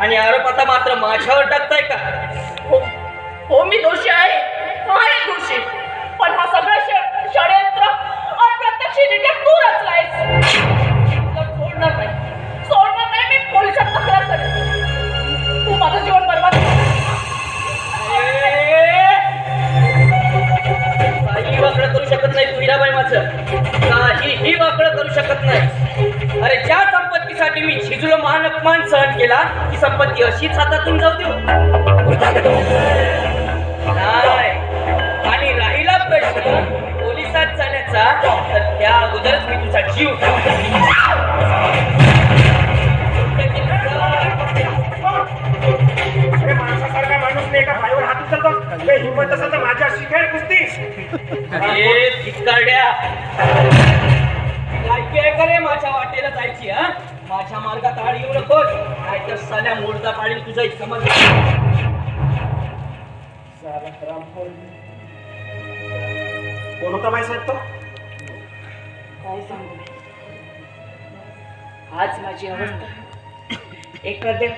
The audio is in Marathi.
आणि आरोप आता मात्र माझ्यावर टाकताय का? हो मी दोषी आहे दोषी, पण हा सगळा षडयंत्र अप्रत्यक्षरित्या तू रचलायस. सोडणार नाही मी पोलिसात तक्रार करेन. तू माझं जीवन बरबाद काही वाकडं करू शकत नाही तू हिराबाई, माझं काहीही वाकडं करू शकत नाही. अरे ज्या संपत्तीसाठी मी झिजूला मान अपमान सहन केला, ती संपत्ती अशीच हातातून जाऊ देऊ नाही. आणि राहिला प्रश्न पोलिसात जाण्याचा, तर त्या अगोदरच मी तुझा जीव माणसासारखा माणूस नाही का पायावर हात उचलतो. हिंमत असेल तर माझ्या शिकाय कुस्ती. अरे धिक्कारड्या, काय करे माझ्या वाटेला जायची? हा, माझ्या मार्गात आड येऊ नकोस, नाहीतर साल्या मोडता पाडील तुझा समज. कोण होता बाई साहेब तो? काय सांगू आज माझी अवस्था एखाद्या